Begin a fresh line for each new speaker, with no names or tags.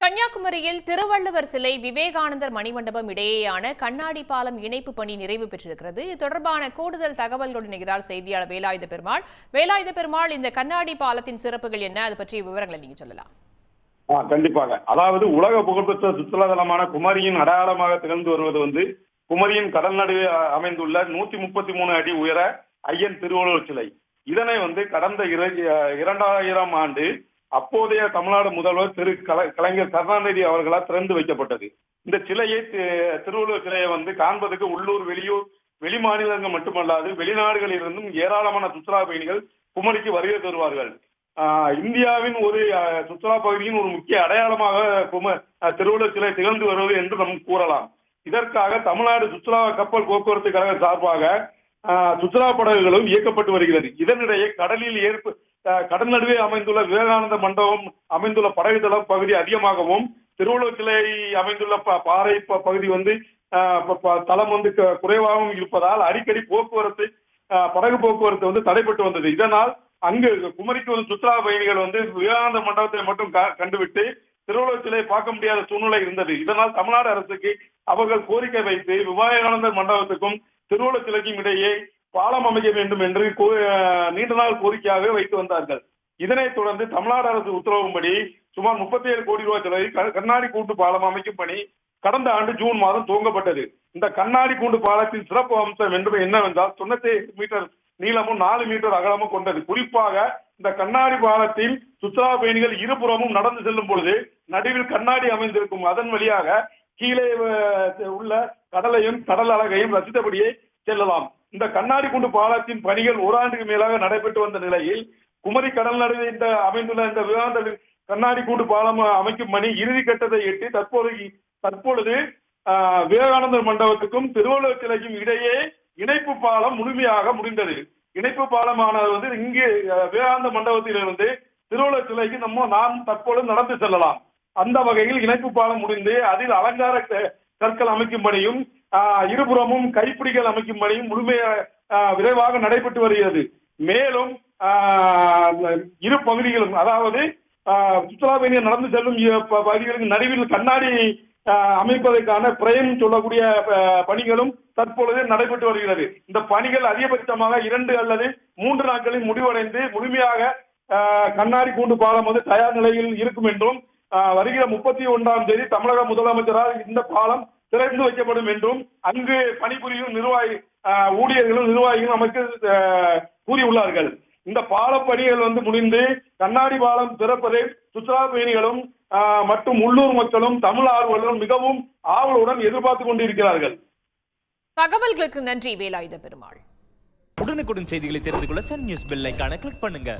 கன்னியாகுமரியில் திருவள்ளுவர் சிலை விவேகானந்தர் மணிமண்டபம் இடையேயான கண்ணாடி பாலம் இணைப்பு பணி நிறைவு பெற்றிருக்கிறது. இது தொடர்பான கூடுதல் தகவல்களுடன் இணைகிறார் செய்தியாளர் வேலாயுத பெருமாள். வேலாயுத பெருமாள், இந்த கண்ணாடி பாலத்தின் சிறப்புகள் என்ன, அது பற்றிய விவரங்களை நீங்க சொல்லலாம்.
கண்டிப்பாக. அதாவது உலக புகழ்பெற்ற சுற்றுலா தலமான குமரியின் அடையாளமாக திகழ்ந்து வருவது குமரியின் கடல் நடுவே அமைந்துள்ள 133 அடி உயர ஐயன் திருவள்ளுவர் சிலை. இதனை கடந்த 2000 ஆண்டு அப்போதைய தமிழ்நாடு முதல்வர் திரு கலைஞர் கருணாநிதி அவர்களால் திறந்து வைக்கப்பட்டது. இந்த சிலையை திருவள்ளுவர் சிலையை காண்பதற்கு உள்ளூர் வெளியூர் வெளி மாநிலங்கள் மட்டுமல்லாது வெளிநாடுகளில் இருந்தும் ஏராளமான சுற்றுலா பயணிகள் குமரிக்கு வருகை தருவார்கள். இந்தியாவின் ஒரு சுற்றுலா பகுதியின் ஒரு முக்கிய அடையாளமாக திருவள்ளுவர் சிலை திகழ்ந்து வருவது என்று நாம் கூறலாம். இதற்காக தமிழ்நாடு சுற்றுலா கப்பல் போக்குவரத்து கழக சார்பாக சுற்றுலா படகுகளும் இயக்கப்பட்டு வருகிறது. இதனிடையே கடல் நடுவே அமைந்துள்ள விவேகானந்த மண்டபம் அமைந்துள்ள படகு தள பகுதி அதிகமாகவும் திருவள்ளுவர் சிலை அமைந்துள்ள பாறை பகுதி தளம் குறைவாகவும் இருப்பதால் அடிக்கடி போக்குவரத்து படகு போக்குவரத்து தடைப்பட்டு வந்தது. இதனால் அங்கு குமரிக்கு சுற்றுலா பயணிகள் விவேகானந்த மண்டபத்தை மட்டும் கண்டுவிட்டு திருவள்ளுவர் சிலையை பார்க்க முடியாத சூழ்நிலை இருந்தது. இதனால் தமிழ்நாடு அரசுக்கு அவர்கள் கோரிக்கை வைத்து விவேகானந்தர் மண்டபத்துக்கும் திருவள்ளுவர் சிலைக்கும் இடையே பாலம் அமைக்க வேண்டும் என்று நீண்ட நாள் கோரிக்கையாக வைத்து வந்தார்கள். இதனைத் தொடர்ந்து தமிழ்நாடு அரசு உத்தரவும்படி சுமார் 37 கோடி ரூபாய் செலவில் கண்ணாடி கூட்டு பாலம் அமைக்கும் பணி கடந்த ஆண்டு ஜூன் மாதம் துவங்கப்பட்டது. இந்த கண்ணாடி கூண்டு பாலத்தின் சிறப்பு அம்சம் என்னவென்றால் 97 மீட்டர் நீளமும் 4 மீட்டர் அகலமும் கொண்டது. குறிப்பாக இந்த கண்ணாடி பாலத்தில் சுற்றுலா பயணிகள் இருபுறமும் நடந்து செல்லும் பொழுது நடுவில் கண்ணாடி அமைந்திருக்கும். அதன் வழியாக கீழே உள்ள கடலையும் கடல் அழகையும் ரசித்தபடியே செல்லலாம். இந்த கண்ணாடி கூண்டு பாலத்தின் பணிகள் ஓராண்டுக்கு மேலாக நடைபெற்று வந்த நிலையில் குமரி கடல் நடுவே அமைந்துள்ள இந்த விவேகானந்த கண்ணாடி கூண்டு பாலம் அமைக்கும் பணி இறுதி கட்டத்தை எட்டி தற்பொழுது விவேகானந்தர் மண்டபத்துக்கும் திருவள்ளுவர் சிலைக்கும் இடையே இணைப்பு பாலம் முழுமையாக முடிந்தது. இணைப்பு பாலமானது இங்கே விவேகானந்த மண்டபத்திலிருந்து திருவள்ளுவர் சிலைக்கு நாம் தற்பொழுது நடந்து செல்லலாம். அந்த வகையில் இணைப்பு பாலம் முடிந்து அதில் அலங்கார கற்கள் அமைக்கும் பணியும் இருபுறமும் கைப்பிடிகள் அமைக்கும் பணியும் விரைவாக நடைபெற்று வருகிறது. மேலும் இரு பகுதிகளும், அதாவது சுற்றுலா பயணிகள் நடந்து செல்லும் பகுதிகளுக்கு நடுவில் கண்ணாடி அமைப்பதற்கான பிரேம் சொல்லக்கூடிய பணிகளும் தற்பொழுது நடைபெற்று வருகிறது. இந்த பணிகள் அதிகபட்சமாக 2 அல்லது 3 நாட்களில் முடிவடைந்து முழுமையாக கண்ணாடி கூண்டு பாலம் தயார் நிலையில் இருக்கும் என்றும் வருகிற 31ஆம் தேதி தமிழக முதலமைச்சரால் இந்த பாலம் திறந்து வைக்கப்படும் என்றும் அங்கு பணிபுரியும் ஊழியர்களும் நிர்வாகிகளும் நமக்கு கூறியுள்ளார்கள். இந்த பால பணிகள் முடிந்து கண்ணாடி பாலம் திறப்பதை சுற்றுலா பயணிகளும் மற்றும் உள்ளூர் மக்களும் தமிழ் ஆர்வலர்களும் மிகவும் ஆவலுடன் எதிர்பார்த்து கொண்டிருக்கிறார்கள்.
தகவல்களுக்கு நன்றி வேலாயுத பெருமாள்.
உடனுக்குடன் செய்திகளை தெரிந்து கொள்ள சன் நியூஸ் பெல் ஐகானை கிளிக் பண்ணுங்க.